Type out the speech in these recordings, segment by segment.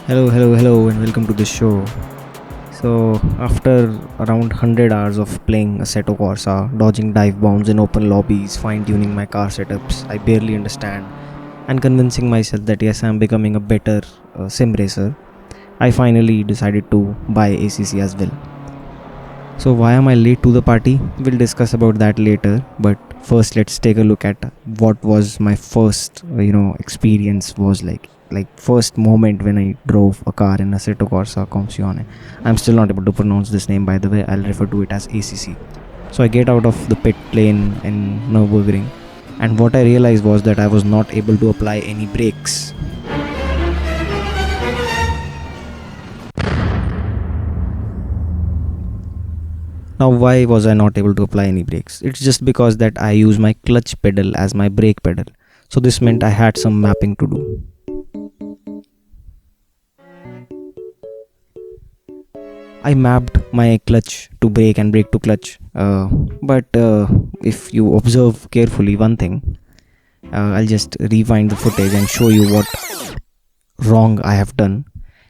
Hello, and welcome to the show. So, after around 100 hours of playing Assetto Corsa, dodging dive bombs in open lobbies, fine tuning my car setups, I barely understand, and convincing myself that yes, I'm becoming a better sim racer, I finally decided to buy ACC as well. So, why am I late to the party? We'll discuss about that later, but first, let's take a look at what was my first, experience was like first moment when I drove a car in Assetto Corsa Competizione. I'm still not able to pronounce this name, by the way. I'll refer to it as ACC. So I get out of the pit lane in Nürburgring, and what I realized was that I was not able to apply any brakes. Now, why was I not able to apply any brakes? It's just because that I use my clutch pedal as my brake pedal. So this meant I had some mapping to do. I mapped my clutch to brake and brake to clutch. But if you observe carefully one thing, I'll just rewind the footage and show you what wrong I have done.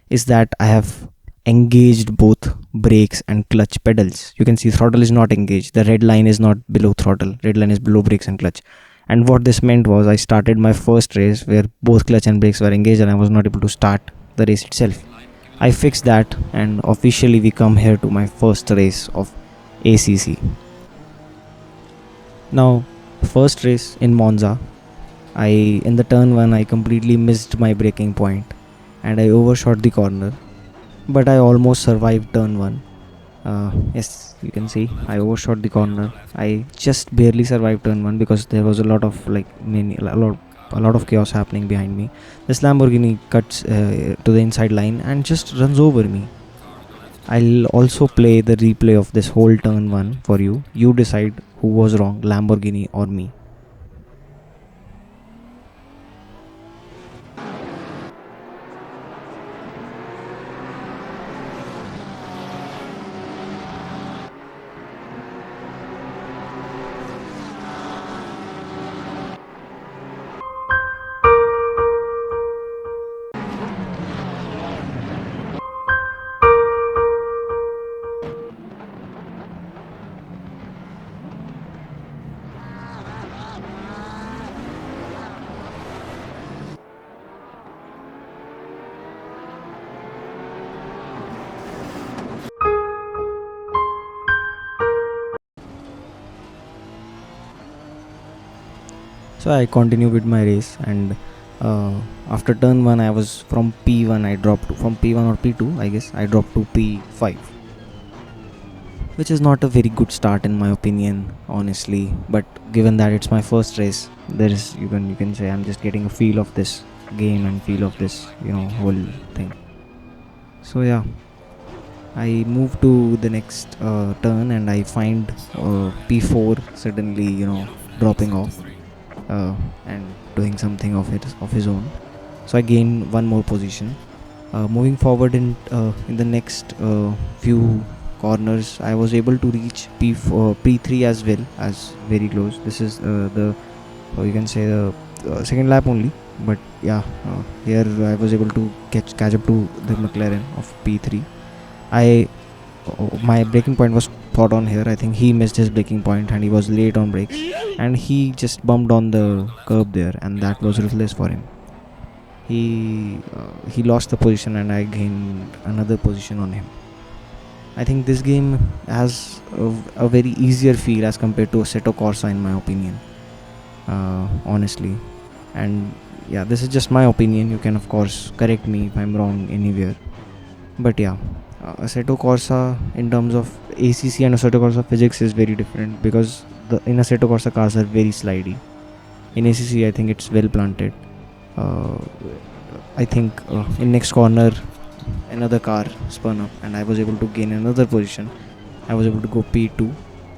Is that I have engaged both brakes and clutch pedals. You can see throttle is not engaged. The red line is not below throttle. Red line is below brakes and clutch. And what this meant was I started my first race where both clutch and brakes were engaged and I was not able to start the race itself. I fixed that and officially we come here to my first race of ACC. Now, first race in Monza, I in the turn 1 I completely missed my braking point and I overshot the corner, but I almost survived turn 1. Yes, you can see I overshot the corner. I just barely survived turn 1 because there was a lot of a lot of chaos happening behind me. This Lamborghini cuts to the inside line and just runs over me. I'll also play the replay of this whole turn 1 for you. You decide who was wrong, Lamborghini or me. So I continue with my race, and after turn 1 I was from P1, I dropped from P1 or P2, I guess I dropped to P5, which is not a very good start in my opinion, honestly. But given that it's my first race, there is you can say I'm just getting a feel of this game and feel of this whole thing. So yeah, I move to the next turn and I find P4 suddenly dropping off and doing something of his own. So I gain one more position. Moving forward in the next few corners, I was able to reach P3 as well, as very close. This is the you can say the second lap only, but yeah, here I was able to catch up to the McLaren of P3. I My braking point was spot on here. I think he missed his braking point and he was late on brakes, and he just bumped on the curb there, and that was ruthless for him. He lost the position and I gained another position on him. I think this game has a very easier feel as compared to Assetto Corsa in my opinion, honestly. And yeah, this is just my opinion. You can of course correct me if I'm wrong anywhere. But yeah, Assetto Corsa in terms of ACC and Assetto Corsa physics is very different because in Assetto Corsa cars are very slidey. In ACC I think it's well planted. uh, I think in next corner another car spun up and I was able to gain another position. I was able to go P2,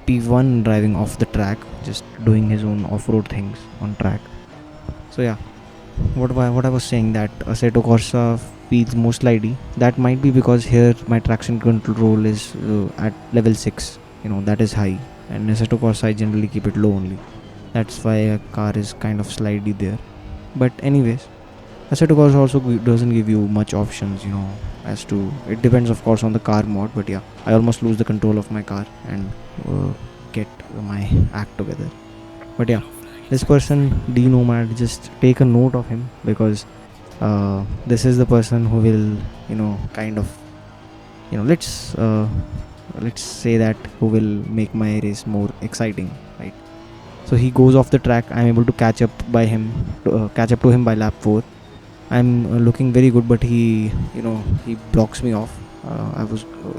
P1 driving off the track, just doing his own off-road things on track. So yeah, what I was saying, that Assetto Corsa feels more slidey. That might be because here my traction control is at level 6. That is high, and Assetto Corsa I generally keep it low only. That's why a car is kind of slidey there. But anyways, Assetto Corsa also doesn't give you much options, as to, it depends of course on the car mod, but yeah, I almost lose the control of my car and get my act together. But yeah, this person D Nomad, just take a note of him, because this is the person who will, kind of, let's say that, who will make my race more exciting, right? So he goes off the track. I'm able to catch up to him by lap 4. I'm looking very good, but he blocks me off.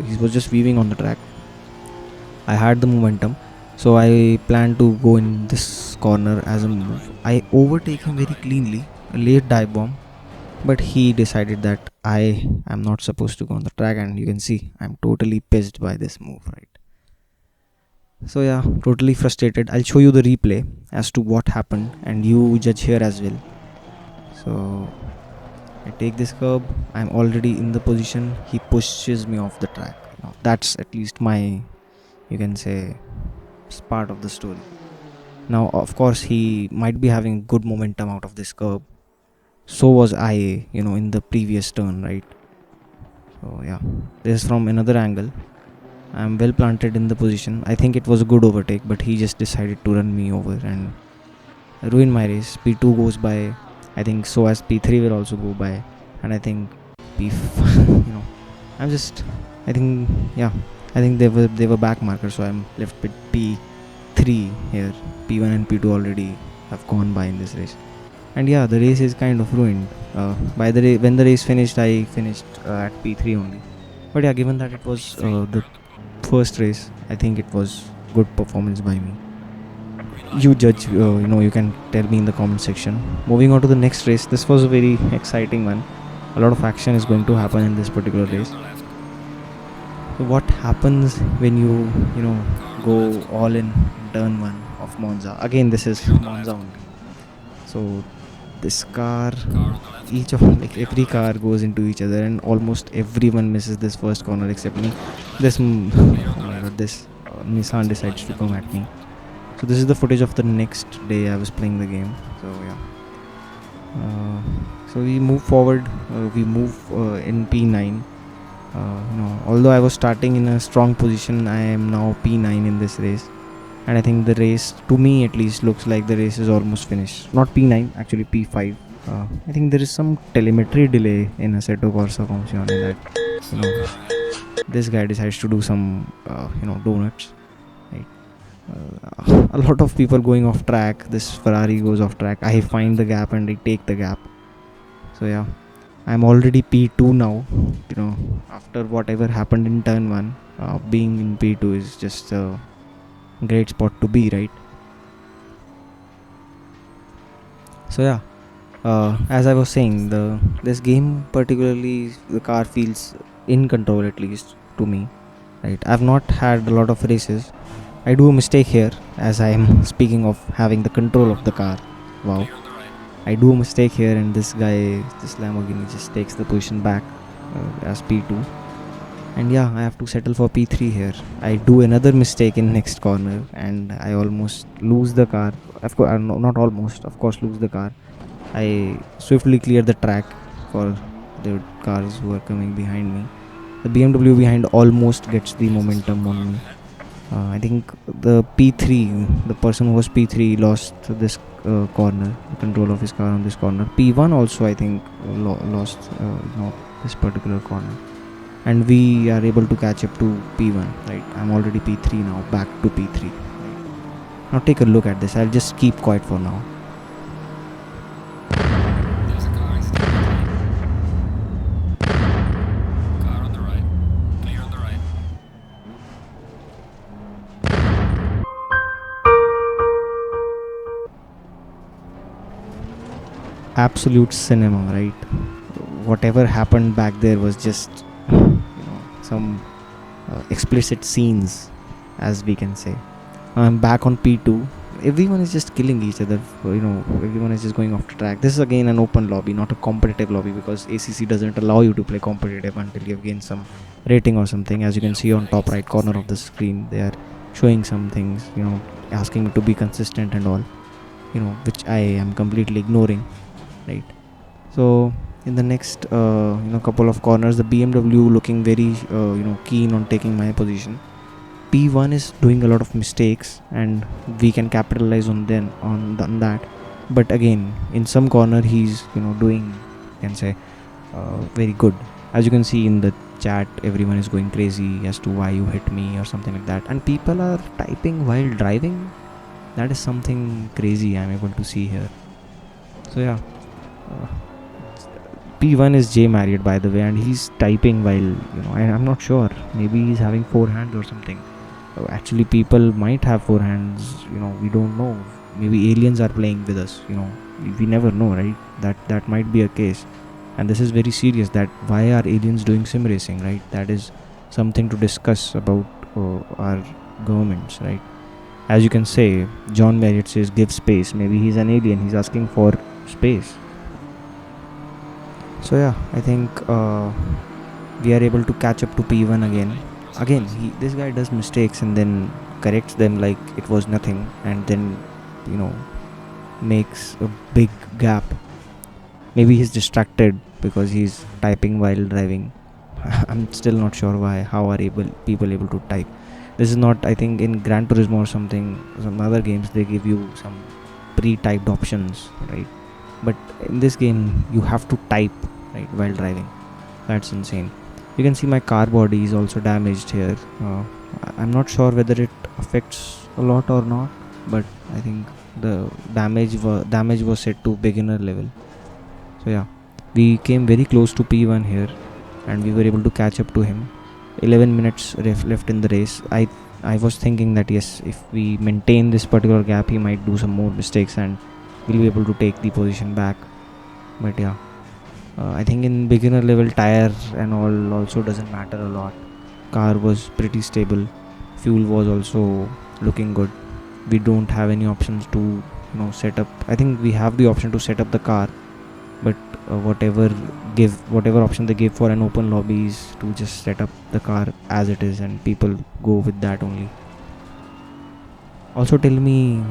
He was just weaving on the track. I had the momentum, so I plan to go in this corner as a move. I overtake him very cleanly, a late dive bomb, but he decided that I am not supposed to go on the track, and you can see I'm totally pissed by this move, right? So yeah, totally frustrated. I'll show you the replay as to what happened, and you judge here as well. So I take this curb. I'm already in the position. He pushes me off the track. That's at least my, you can say, part of the story. Now, of course, he might be having good momentum out of this curb. So was I, in the previous turn, right? So yeah, this is from another angle. I'm well planted in the position. I think it was a good overtake, but he just decided to run me over and ruin my race. P2 goes by. I think so as P3 will also go by, and I think P, I'm just, I think, yeah, I think they were back markers, so I'm left with P3 here. P1 and P2 already have gone by in this race, and yeah, the race is kind of ruined. When the race finished, I finished at P3 only. But yeah, given that it was the first race, I think it was good performance by me. You judge, you can tell me in the comment section. Moving on to the next race, this was a very exciting one. A lot of action is going to happen in this particular race. So what happens when you go all in turn 1 of Monza? Again, this is Monza only. So this car, each of, like, every car goes into each other, and almost everyone misses this first corner except me. This oh my god, this Nissan decides to come at me. So this is the footage of the next day I was playing the game. So yeah, so we move forward. We move in P9. Although I was starting in a strong position, I am now P9 in this race, and I think the race, to me at least, looks like the race is almost finished. Not P9, actually P5. I think there is some telemetry delay in Assetto Corsa Competizione, that this guy decides to do some donuts. Right? A lot of people going off track. This Ferrari goes off track. I find the gap and I take the gap. So yeah, I'm already P2 now. After whatever happened in turn 1, being in P2 is just a great spot to be, right? So yeah, as I was saying, this game particularly, the car feels in control, at least to me, right? I've not had a lot of races. I do a mistake here, as I am speaking of having the control of the car. Wow, I do a mistake here, and this Lamborghini just takes the position back as P2. And yeah, I have to settle for P3 here. I do another mistake in next corner, and I almost lose the car. Of course, not almost, of course, lose the car. I swiftly clear the track for the cars who are coming behind me. The BMW behind almost gets the momentum on me. I think the P3, the person who was P3, lost this corner, the control of his car on this corner. P1 also, I think, lost this particular corner. And we are able to catch up to P1, right? I'm already P3 now, back to P3. Right? Now take a look at this. I'll just keep quiet for now. Absolute cinema, right? Whatever happened back there was just some explicit scenes, as we can say. I'm back on P2. Everyone is just killing each other. Everyone is just going off the track. This is again an open lobby, not a competitive lobby, because ACC doesn't allow you to play competitive until you've gained some rating or something. As you can see on top right corner of the screen, they are showing some things, asking me to be consistent and all, which I am completely ignoring, right? So in the next couple of corners, the BMW looking very keen on taking my position. P1 is doing a lot of mistakes, and we can capitalize on that. But again, in some corner, he's doing, you can say, very good. As you can see in the chat, everyone is going crazy as to why you hit me or something like that, and people are typing while driving. That is something crazy I'm able to see here. So yeah, uh, P1 is J Marriott, by the way, and he's typing while I'm not sure. Maybe he's having four hands or something. Actually, people might have four hands. We don't know. Maybe aliens are playing with us. We never know, right? That might be a case, and this is very serious. That why are aliens doing sim racing, right? That is something to discuss about our governments, right? As you can say, John Marriott says give space. Maybe he's an alien. He's asking for space. So yeah, I think we are able to catch up to P1 again. This guy does mistakes and then corrects them like it was nothing, and then makes a big gap. Maybe he's distracted because he's typing while driving. I'm still not sure why. How are people able to type? This is not, I think, in Gran Turismo or some other games they give you some pre-typed options, right? But in this game you have to type, right, while driving. That's insane. You can see my car body is also damaged here. I'm not sure whether it affects a lot or not, but I think the damage was set to beginner level. So yeah, we came very close to P1 here, and we were able to catch up to him. 11 minutes left in the race. I was thinking that yes, if we maintain this particular gap, he might do some more mistakes and we'll be able to take the position back. But yeah, I think in beginner level, tire and all also doesn't matter a lot. Car was pretty stable. Fuel was also looking good. We don't have any options to set up. I think we have the option to set up the car, but whatever option they give for an open lobby is to just set up the car as it is, and people go with that only. Also tell me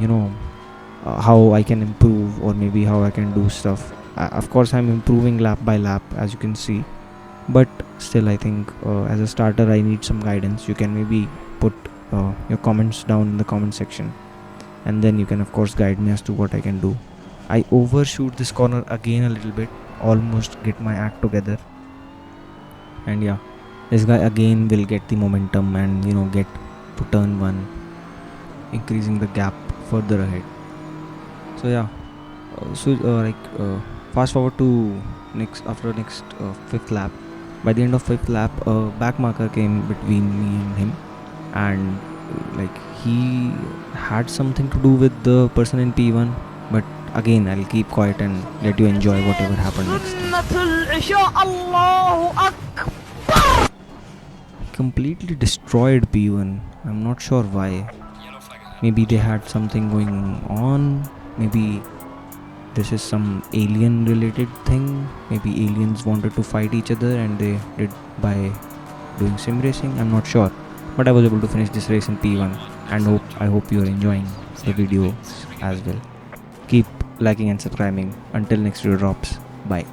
how I can improve, or maybe how I can do stuff. Of course I'm improving lap by lap, as you can see, but still I think as a starter I need some guidance. You can maybe put your comments down in the comment section, and then you can of course guide me as to what I can do. I overshoot this corner again a little bit, almost get my act together, and yeah, this guy again will get the momentum and get to turn 1, increasing the gap further ahead. So yeah, fast forward to next fifth lap. By the end of fifth lap, a back marker came between me and him, and he had something to do with the person in P1, but again I'll keep quiet and let you enjoy whatever happened next. He completely destroyed P1. I'm not sure why. Maybe they had something going on. Maybe this is some alien related thing. Maybe aliens wanted to fight each other and they did by doing sim racing. I'm not sure, but I was able to finish this race in P1, and I hope you're enjoying the video as well. Keep liking and subscribing. Until next video drops. Bye.